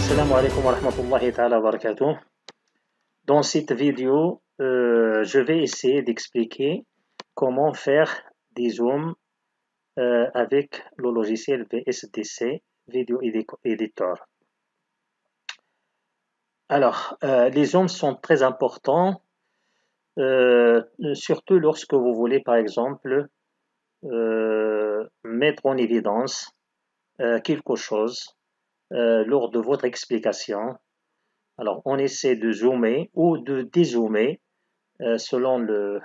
Assalamu alaikum wa rahmatullahi ta'ala wa barakatuh. Dans cette vidéo, je vais essayer d'expliquer comment faire des zooms avec le logiciel VSDC Video Editor. Alors, les zooms sont très importants, surtout lorsque vous voulez, par exemple, mettre en évidence quelque chose lors de votre explication. Alors, on essaie de zoomer ou de dézoomer selon le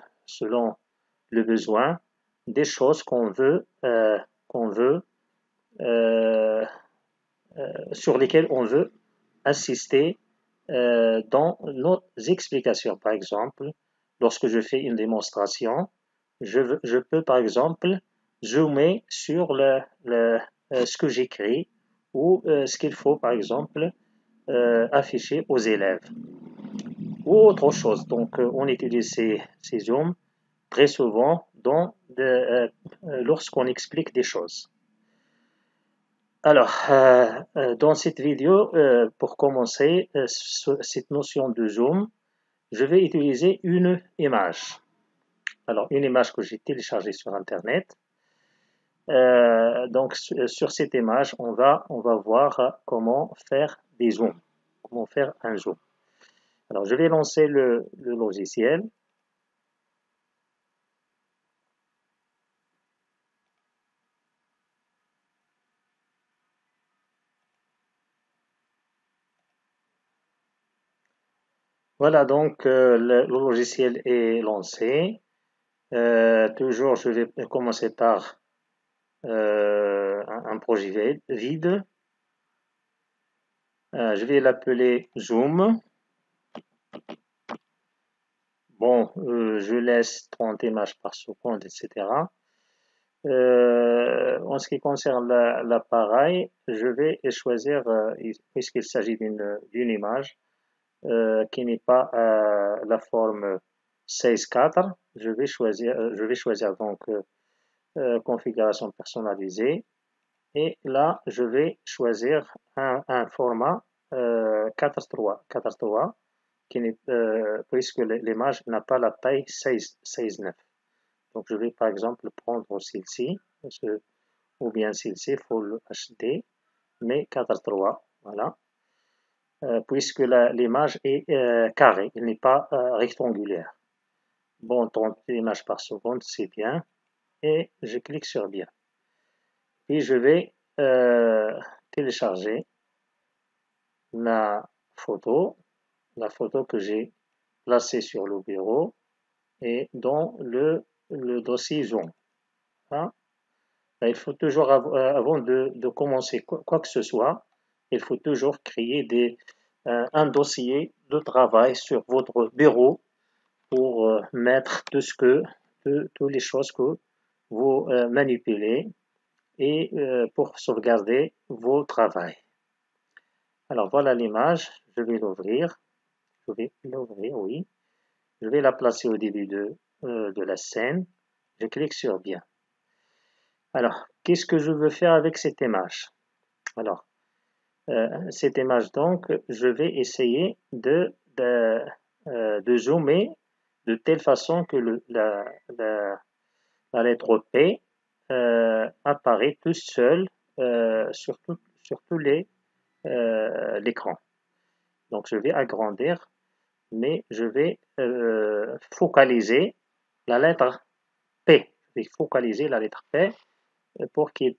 besoin des choses sur lesquelles on veut insister dans nos explications. Par exemple, lorsque je fais une démonstration, je peux par exemple zoomer sur ce que j'écris ou ce qu'il faut par exemple afficher aux élèves ou autre chose. Donc on utilise ces zooms très souvent lorsqu'on explique des choses. Alors, dans cette vidéo, pour commencer cette notion de zoom, je vais utiliser une image. Alors, une image que j'ai téléchargée sur Internet. Donc, sur cette image, on va voir comment faire des zooms, comment faire un zoom. Alors, je vais lancer le logiciel. Voilà, donc le logiciel est lancé. Toujours, je vais commencer par un projet vide. Je vais l'appeler Zoom. Bon, je laisse 30 images par seconde, etc. En ce qui concerne l'appareil, je vais choisir, puisqu'il s'agit d'une image qui n'est pas la forme 16:4, je vais choisir donc configuration personnalisée. Et là, je vais choisir un format 4:3, puisque l'image n'a pas la taille 16:9. Donc, je vais par exemple prendre celle-ci, ou bien celle-ci, Full HD, mais 4:3, voilà. Puisque l'image est carrée, elle n'est pas rectangulaire. Bon, 30 images par seconde, c'est bien. Et je clique sur bien. Et je vais télécharger la photo que j'ai placée sur le bureau et dans le dossier Zoom. Hein? Il faut toujours, avant de commencer quoi que ce soit, il faut toujours créer un dossier de travail sur votre bureau pour mettre toutes les choses que vous manipulez et pour sauvegarder vos travaux. Alors voilà l'image, je vais l'ouvrir, oui. Je vais la placer au début de la scène. Je clique sur bien. Alors, qu'est-ce que je veux faire avec cette image? Alors, cette image donc, je vais essayer de zoomer de telle façon que la lettre P apparaît tout seul sur tout l'écran. Donc je vais agrandir, mais je vais focaliser la lettre P. Je vais focaliser la lettre P pour qu'il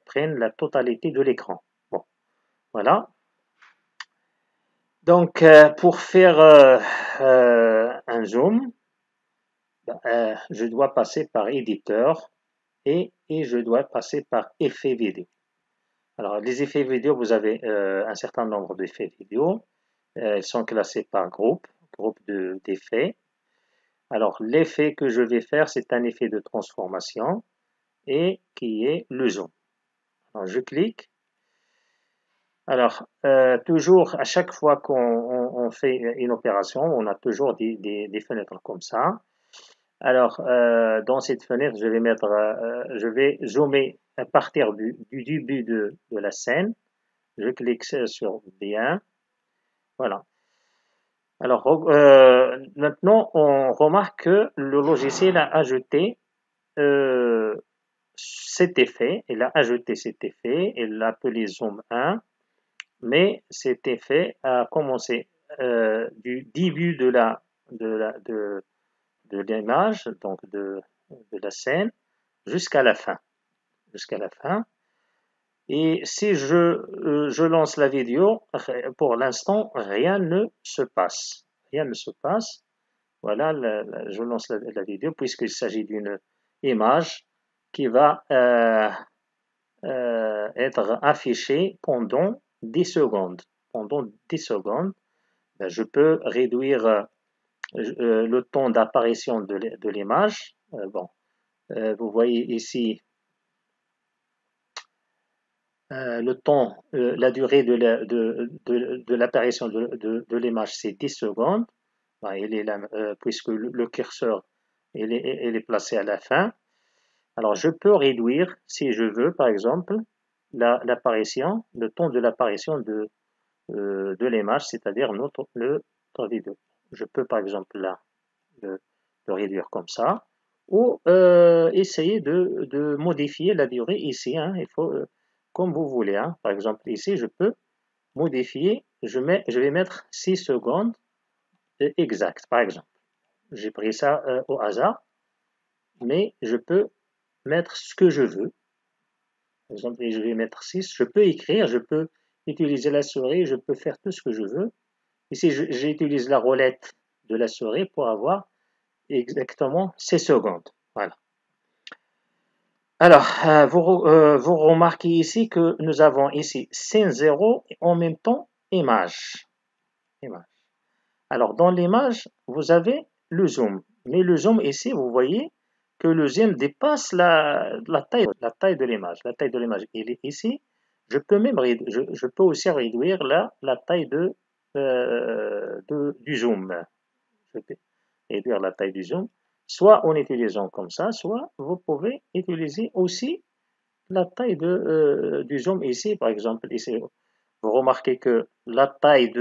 prenne la totalité de l'écran. Bon, voilà. Donc pour faire un zoom, je dois passer par éditeur et je dois passer par effet vidéo. Alors, les effets vidéo, vous avez un certain nombre d'effets vidéo. Ils sont classés par groupe d'effets. Alors, l'effet que je vais faire, c'est un effet de transformation et qui est le zoom. Alors, je clique. Alors, toujours, à chaque fois qu'on fait une opération, on a toujours des fenêtres comme ça. Alors, dans cette fenêtre, je vais zoomer à partir du début de la scène. Je clique sur bien. Voilà. Alors, maintenant, on remarque que le logiciel a ajouté euh, cet effet. Il a ajouté cet effet. Il l'a appelé Zoom 1. Mais cet effet a commencé du début de l'image, donc de la scène, jusqu'à la fin. Jusqu'à la fin. Et si je lance la vidéo, pour l'instant, rien ne se passe. Rien ne se passe. Voilà, je lance la vidéo puisqu'il s'agit d'une image qui va être affichée pendant 10 secondes. Pendant 10 secondes, ben, je peux réduire le temps d'apparition de l'image. Bon, vous voyez ici le temps, la durée de l'apparition de l'image, c'est 10 secondes. Ben, il est là, puisque le curseur il est placé à la fin. Alors, je peux réduire, si je veux, par exemple, l'apparition, le temps de l'apparition de l'image, c'est-à-dire notre vidéo. Je peux, par exemple, là, le réduire comme ça, ou essayer de modifier la durée ici. Hein, il faut, comme vous voulez. Hein. Par exemple, ici, je peux modifier, je vais mettre 6 secondes exact, par exemple. J'ai pris ça au hasard, mais je peux mettre ce que je veux. Par exemple, je vais mettre 6. Je peux écrire, je peux utiliser la souris, je peux faire tout ce que je veux. Ici, j'utilise la roulette de la souris pour avoir exactement 6 secondes. Voilà. Alors, vous remarquez ici que nous avons ici scène 0 et en même temps image. Image. Alors, dans l'image, vous avez le zoom. Mais le zoom ici, vous voyez que le zoom dépasse la taille de l'image. La taille de l'image, il est ici. Je peux même je peux aussi réduire la taille du zoom. Je peux réduire la taille du zoom, soit en utilisant comme ça, soit vous pouvez utiliser aussi la taille du zoom ici. Par exemple, ici, vous remarquez que la taille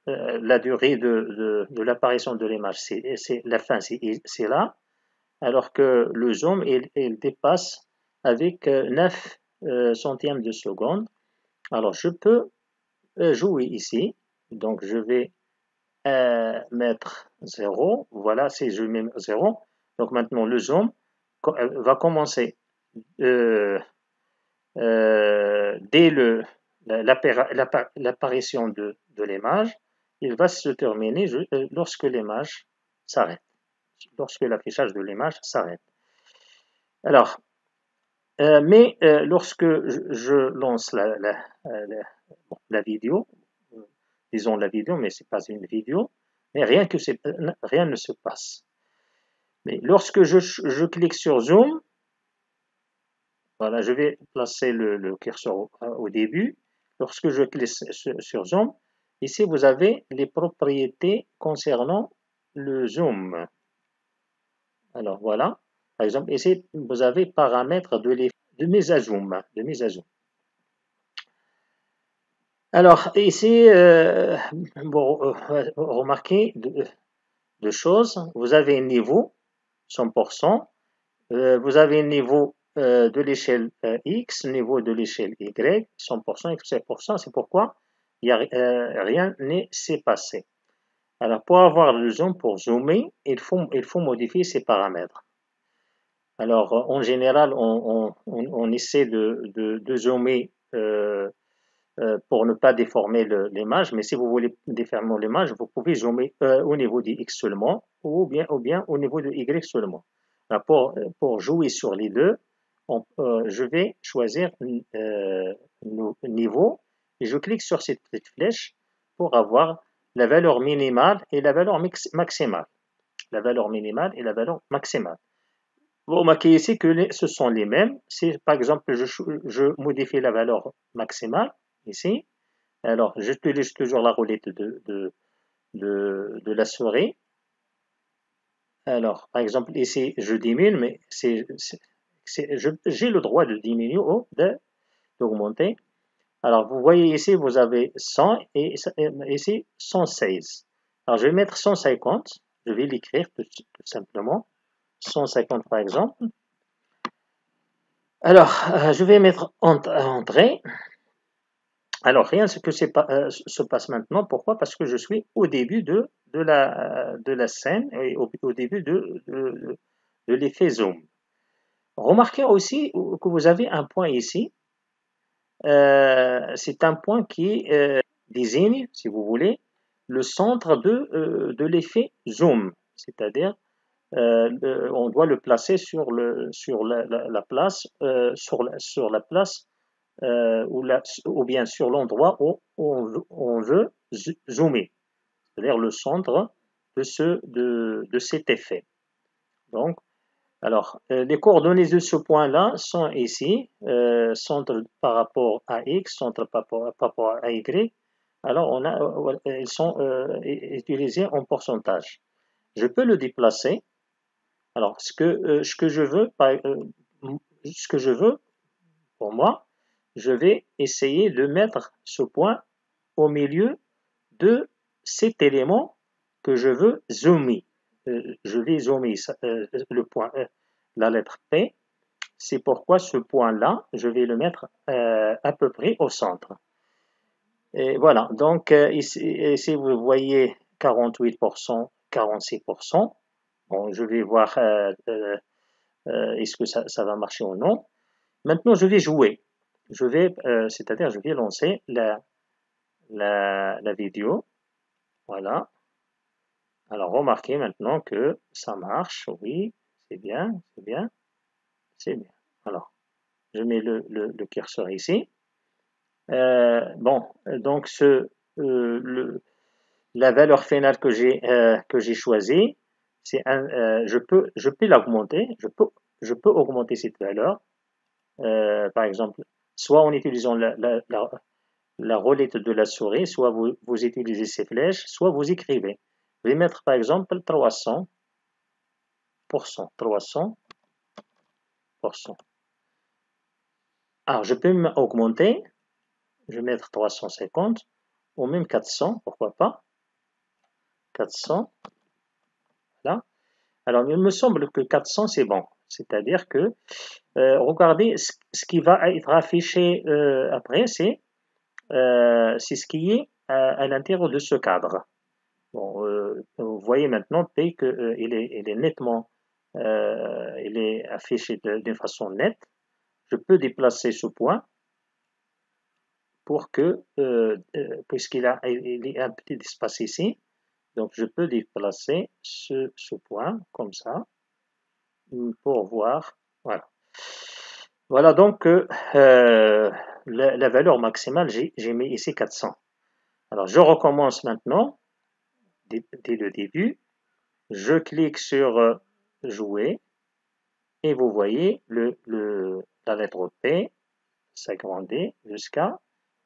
la durée de l'apparition de l'image, c'est la fin, c'est là, alors que le zoom, il dépasse avec 9 centièmes de seconde. Alors, je peux jouer ici. Donc, je vais mettre 0. Voilà, si je mets 0. Donc, maintenant, le zoom va commencer dès l'apparition de l'image. Il va se terminer lorsque l'image s'arrête, lorsque l'affichage de l'image s'arrête. Alors, mais lorsque je lance la vidéo, disons la vidéo, mais c'est pas une vidéo, mais rien ne se passe. Mais lorsque je clique sur Zoom, voilà, je vais placer le curseur au début. Lorsque je clique sur Zoom, ici vous avez les propriétés concernant le zoom. Alors voilà, par exemple ici vous avez paramètres de mise à zoom, Alors ici, remarquez deux choses. Vous avez un niveau 100%, vous avez un niveau de l'échelle X, niveau de l'échelle Y, 100%, X, 100%. C'est pourquoi rien n'est s'est passé. Alors, pour avoir le zoom, pour zoomer, il faut modifier ces paramètres. Alors, en général, on essaie de zoomer pour ne pas déformer l'image, mais si vous voulez déformer l'image, vous pouvez zoomer au niveau de X seulement ou bien au niveau de Y seulement. Alors, pour jouer sur les deux, je vais choisir niveau et je clique sur cette petite flèche pour avoir la valeur minimale et la valeur maximale. La valeur minimale et la valeur maximale. Vous remarquez ici que ce sont les mêmes. Si par exemple je modifie la valeur maximale ici, alors j'utilise toujours la roulette de la souris. Alors, par exemple, ici, je diminue, mais j'ai le droit de diminuer ou d'augmenter. Alors, vous voyez ici, vous avez 100 et ici 116. Alors, je vais mettre 150. Je vais l'écrire tout simplement. 150 par exemple. Alors, je vais mettre entrée. Alors, rien ce que se passe maintenant. Pourquoi? Parce que je suis au début de la scène et au début de l'effet zoom. Remarquez aussi que vous avez un point ici. C'est un point qui désigne, si vous voulez, le centre de l'effet zoom. C'est-à-dire, on doit le placer sur la place, sur la place ou bien sur l'endroit où on veut zoomer, c'est-à-dire le centre de cet effet. Donc, alors, les coordonnées de ce point-là sont ici, centre par rapport à X, centre par rapport à Y. Alors, elles sont utilisées en pourcentage. Je peux le déplacer. Alors, ce que je veux pour moi, je vais essayer de mettre ce point au milieu de cet élément que je veux zoomer. Je vais zoomer le point, la lettre P. C'est pourquoi ce point-là, je vais le mettre à peu près au centre. Et voilà, donc ici vous voyez 48%, 46%. Bon, je vais voir est-ce que ça va marcher ou non. Maintenant, je vais jouer. C'est-à-dire, je vais lancer la vidéo. Voilà. Alors, remarquez maintenant que ça marche. Oui, c'est bien, c'est bien, c'est bien. Alors, je mets le curseur ici. Bon, donc la valeur finale que j'ai choisie, je peux l'augmenter. Je peux augmenter cette valeur. Par exemple, soit en utilisant la roulette de la souris, soit vous utilisez ces flèches, soit vous écrivez. Je vais mettre par exemple 300%. 300%. Alors, je peux augmenter. Je vais mettre 350 ou même 400, pourquoi pas. 400. Là. Alors, il me semble que 400, c'est bon. C'est-à-dire que, regardez, ce qui va être affiché après, c'est ce qui est à l'intérieur de ce cadre. Bon, vous voyez maintenant P qu'il il est nettement, il est affiché d'une façon nette. Je peux déplacer ce point pour que, puisqu'il il est un petit espace ici, donc je peux déplacer ce point comme ça pour voir. Voilà. Voilà donc la valeur maximale, j'ai mis ici 400. Alors je recommence maintenant dès le début. Je clique sur jouer et vous voyez la lettre P s'agrandir jusqu'à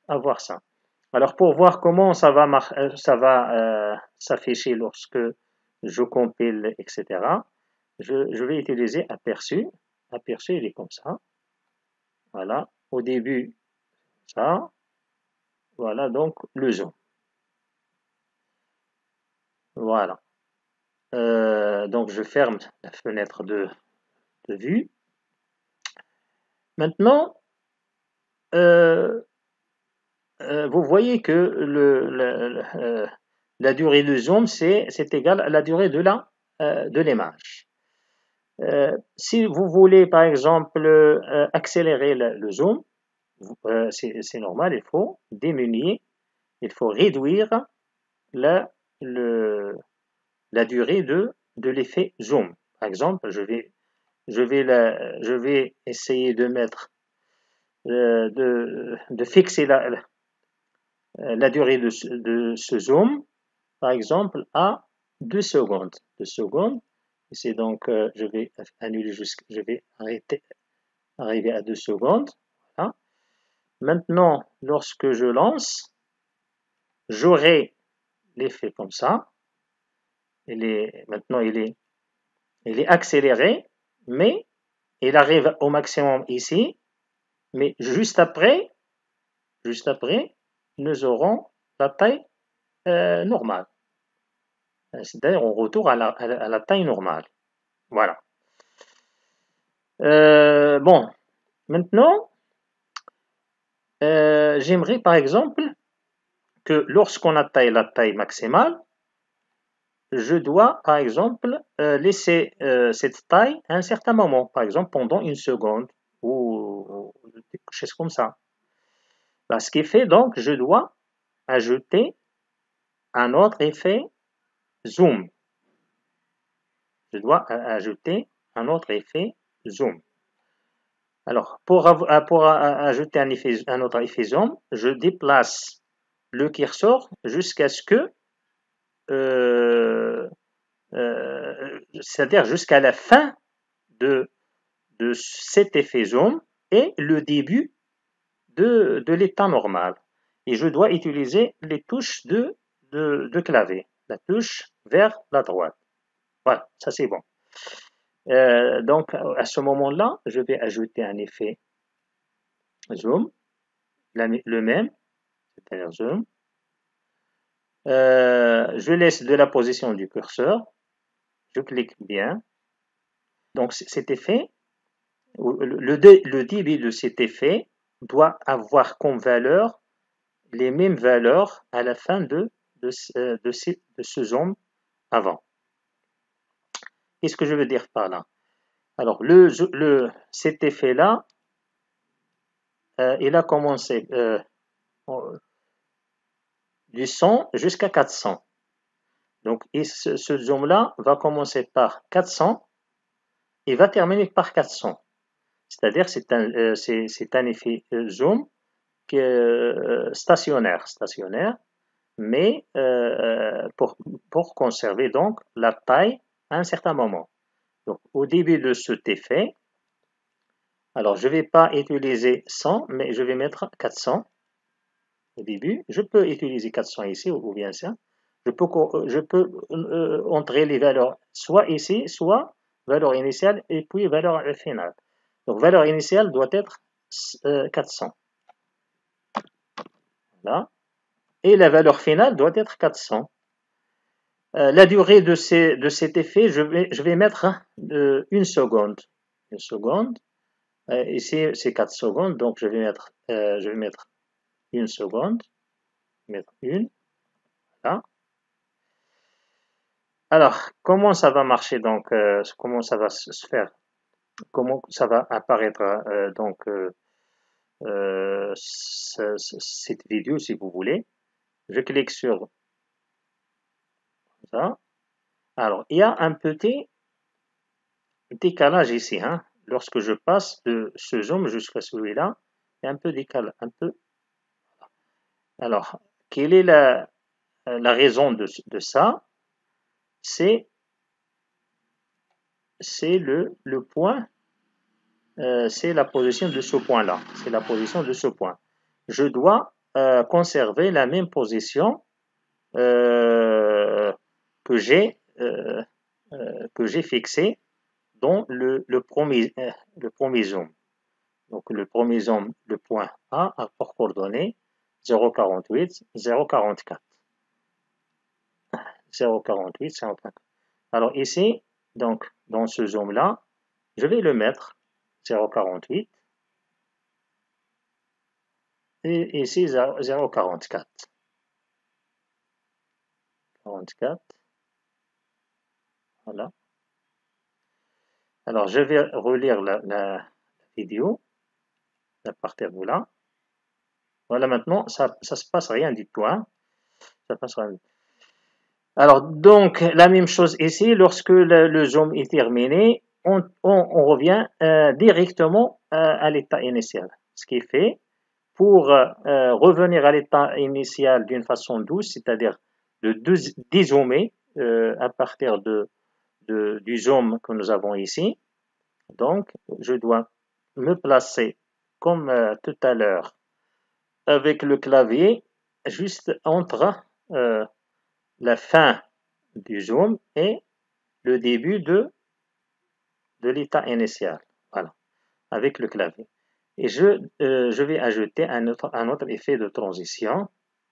avoir ça. Alors pour voir comment ça va s'afficher lorsque je compile, etc., je vais utiliser aperçu. Aperçu, il est comme ça. Voilà. Au début, ça. Voilà donc le zoom. Voilà. Donc je ferme la fenêtre de vue. Maintenant, vous voyez que la durée de zoom, c'est égal à la durée de l'image. Si vous voulez, par exemple, accélérer le zoom, c'est normal, il faut diminuer, il faut réduire la, la durée de l'effet zoom. Par exemple, je vais essayer de mettre, de fixer la durée de ce zoom, par exemple, à 2 secondes. 2 secondes. C'est donc, je vais annuler je vais arriver à 2 secondes. Voilà. Maintenant, lorsque je lance, j'aurai l'effet comme ça. Maintenant, il est il est accéléré, mais il arrive au maximum ici, mais juste après, nous aurons la taille normale. C'est-à-dire, on retourne à la taille normale. Voilà. Bon, maintenant, j'aimerais par exemple que lorsqu'on atteint la taille maximale, je dois par exemple laisser cette taille à un certain moment, par exemple pendant une seconde ou quelque chose comme ça. Ce qui fait donc, je dois ajouter un autre effet zoom. Je dois ajouter un autre effet zoom. Alors, pour ajouter un autre effet zoom, je déplace le curseur jusqu'à ce que, c'est-à-dire jusqu'à la fin de cet effet zoom et le début de l'état normal. Et je dois utiliser les touches de clavier, la touche vers la droite. Voilà, ça c'est bon. Donc, à ce moment-là, je vais ajouter un effet zoom, le même, c'est-à-dire zoom. Je laisse de la position du curseur, je clique bien. Donc, cet effet, le débit de cet effet doit avoir comme valeur les mêmes valeurs à la fin de ce zoom avant. Qu'est-ce que je veux dire par là? Alors, cet effet-là, il a commencé du 100 jusqu'à 400. Donc, ce zoom-là va commencer par 400 et va terminer par 400. C'est-à-dire c'est un effet zoom qui est stationnaire, mais pour conserver donc la taille à un certain moment. Donc, au début de cet effet, alors je ne vais pas utiliser 100, mais je vais mettre 400 au début. Je peux utiliser 400 ici ou bien ça. Je peux entrer les valeurs soit ici, soit valeur initiale et puis valeur finale. Donc, valeur initiale doit être 400. Là. Et la valeur finale doit être 400. La durée de cet effet, je vais mettre une seconde. Une seconde. Ici, c'est 4 secondes, donc je vais mettre une seconde. Mettre une. Là. Alors, comment ça va marcher donc comment ça va se faire? Comment ça va apparaître donc cette vidéo si vous voulez? Je clique sur ça. Alors, il y a un petit décalage ici. Hein. Lorsque je passe de ce zoom jusqu'à celui-là, il y a un peu décalage. Alors, quelle est la raison de ça? C'est le point, c'est la position de ce point-là. C'est la position de ce point. Je dois conserver la même position que j'ai fixée dans le premier zoom. Donc le premier zoom, le point A a pour coordonnées 0,48, 0,44. 0,48, 0,44. Alors ici, donc dans ce zoom-là, je vais le mettre 0,48 et ici 0,44. 44. Voilà. Alors je vais relire la vidéo à partir de là. Voilà, maintenant, ça se passe rien du tout. Hein. Ça passe rien. Alors, donc, la même chose ici, lorsque le zoom est terminé, on revient directement à l'état initial. Ce qui fait, pour revenir à l'état initial d'une façon douce, c'est-à-dire de dézoomer à partir du zoom que nous avons ici, donc, je dois me placer comme tout à l'heure avec le clavier juste entre la fin du zoom et le début de l'état initial. Voilà, avec le clavier. Et je vais ajouter un autre effet de transition,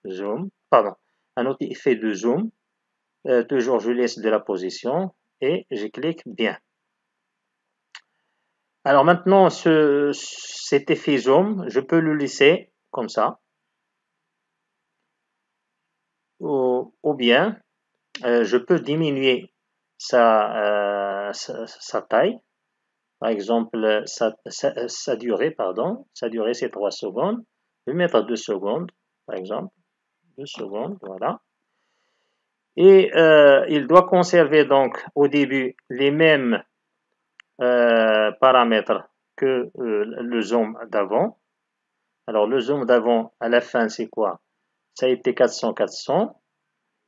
zoom, pardon, un autre effet de zoom. Toujours, je laisse de la position et je clique bien. Alors maintenant, cet effet zoom, je peux le laisser comme ça. Ou bien, je peux diminuer sa taille. Par exemple, sa durée, pardon. Sa durée, c'est 3 secondes. Je vais mettre 2 secondes, par exemple. 2 secondes, voilà. Et il doit conserver donc au début les mêmes paramètres que le zoom d'avant. Alors le zoom d'avant, à la fin, c'est quoi? Ça a été 400-400.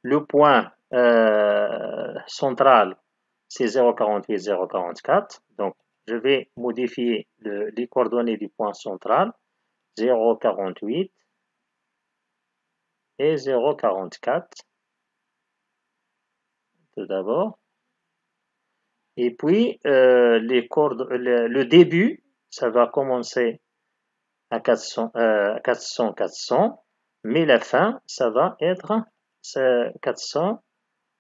Le point central, c'est 0,48-0,44. Donc, je vais modifier les coordonnées du point central, 0,48 et 0,44 tout d'abord. Et puis, le début, ça va commencer à 400, mais la fin, ça va être 400.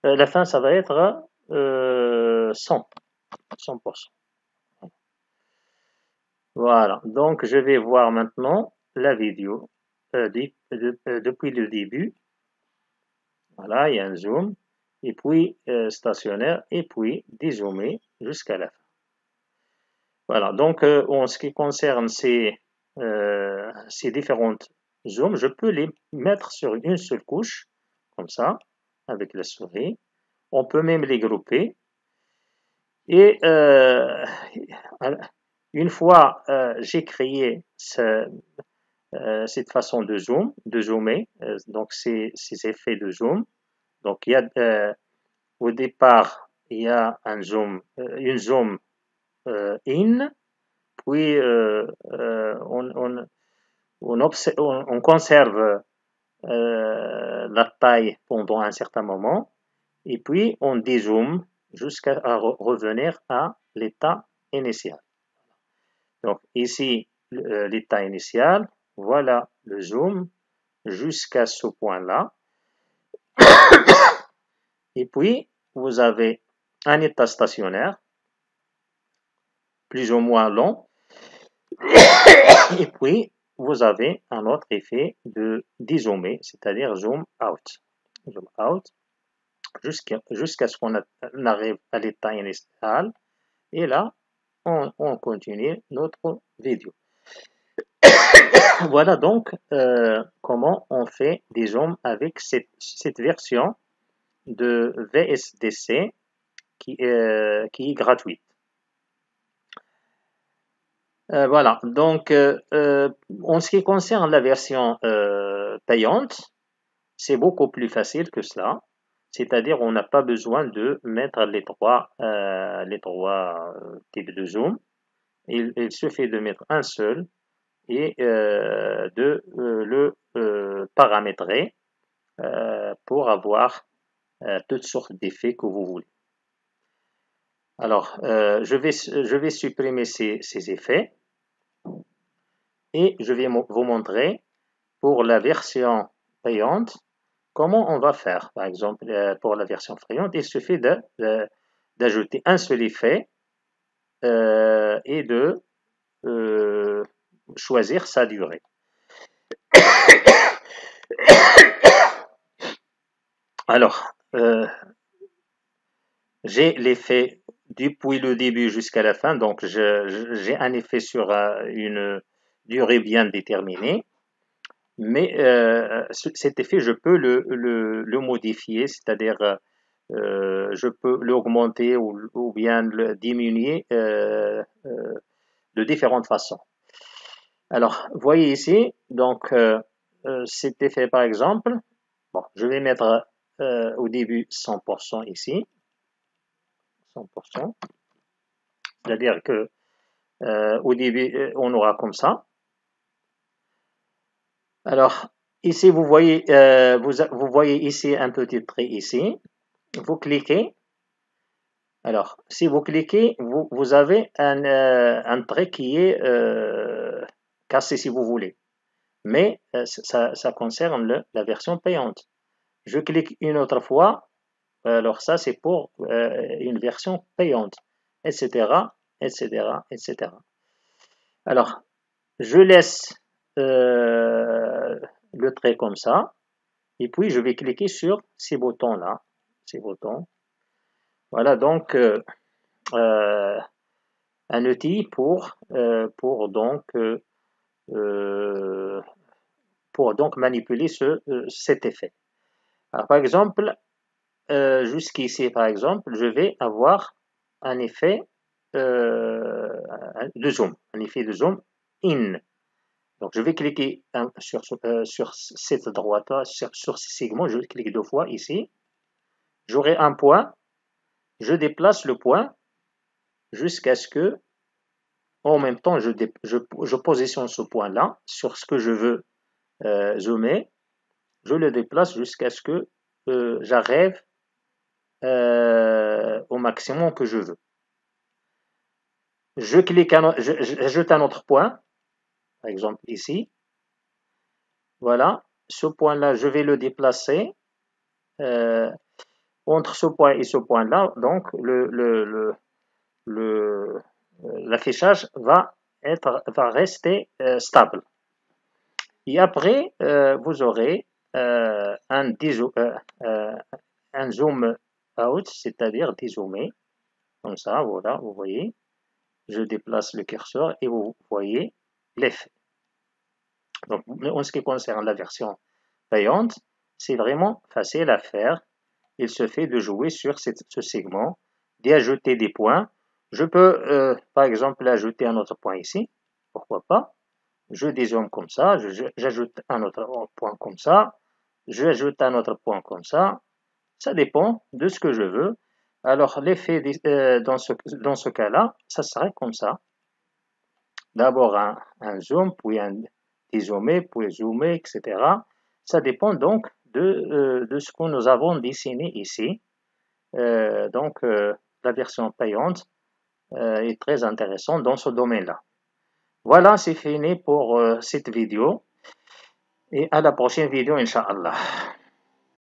La fin, ça va être 100%. Voilà, donc je vais voir maintenant la vidéo depuis le début. Voilà, il y a un zoom, et puis stationnaire, et puis dézoomer jusqu'à la fin. Voilà, donc en ce qui concerne ces différentes zooms, je peux les mettre sur une seule couche, comme ça, avec la souris. On peut même les grouper. Et une fois j'ai créé cette façon de zoomer, donc ces effets de zoom. Donc il y a au départ il y a une zoom in, puis on conserve la taille pendant un certain moment, et puis on dézoome jusqu'à revenir à l'état initial. Donc ici, l'état initial, voilà le zoom jusqu'à ce point-là. Et puis, vous avez un état stationnaire, plus ou moins long. Et puis, vous avez un autre effet de dézoomer, c'est-à-dire zoom out. Zoom out jusqu'à ce qu'on arrive à l'état initial. Et là, on continue notre vidéo. Voilà donc comment on fait des zooms avec cette version de VSDC qui est gratuite. Voilà, donc en ce qui concerne la version payante, c'est beaucoup plus facile que cela. C'est-à-dire on n'a pas besoin de mettre les trois types de zoom. Il suffit de mettre un seul et de le paramétrer pour avoir toutes sortes d'effets que vous voulez. Alors, je vais supprimer ces effets et je vais vous montrer pour la version payante comment on va faire. Par exemple, pour la version payante, il suffit d'ajouter un seul effet et de choisir sa durée. Alors, j'ai l'effet depuis le début jusqu'à la fin, donc j'ai un effet sur une durée bien déterminée, mais cet effet, je peux le modifier, c'est-à-dire je peux l'augmenter ou bien le diminuer de différentes façons. Alors, voyez ici, donc cet effet par exemple, bon, je vais mettre au début 100% ici, 100%, c'est-à-dire que au début on aura comme ça. Alors ici vous voyez vous voyez ici un petit trait ici, vous cliquez Alors, si vous cliquez, vous avez un trait qui est cassé si vous voulez. Mais ça concerne la version payante. Je clique une autre fois. Alors ça, c'est pour une version payante, etc., etc., etc. Alors, je laisse le trait comme ça. Et puis, je vais cliquer sur ces boutons-là. Ces boutons. Voilà donc un outil euh, pour donc manipuler cet effet. Alors, par exemple, jusqu'ici, par exemple, je vais avoir un effet de zoom, un effet de zoom in. Donc, je vais cliquer sur cette droite, sur ce segment, je clique deux fois ici. J'aurai un point, je déplace le point jusqu'à ce que, en même temps, je positionne ce point-là sur ce que je veux zoomer. Je le déplace jusqu'à ce que j'arrive au maximum que je veux. J'ajoute un autre point, par exemple ici. Voilà, ce point-là, je vais le déplacer entre ce point et ce point-là. Donc, l'affichage va rester stable. Et après, vous aurez un zoom out, c'est-à-dire dézoomer, comme ça, voilà, vous voyez. Je déplace le curseur et vous voyez l'effet. Donc, en ce qui concerne la version payante, c'est vraiment facile à faire. Il se fait de jouer sur ce segment, d'y ajouter des points. Je peux, par exemple, ajouter un autre point ici. Pourquoi pas? Je dézoome comme ça, j'ajoute un autre point comme ça, j'ajoute un autre point comme ça. Ça dépend de ce que je veux. Alors, l'effet dans ce cas-là, ça serait comme ça. D'abord un zoom, puis un dézoomé, puis zoomer, etc. Ça dépend donc de ce que nous avons dessiné ici. Donc, la version payante est très intéressante dans ce domaine-là. Voilà, c'est fini pour cette vidéo et à la prochaine vidéo, Inch'Allah.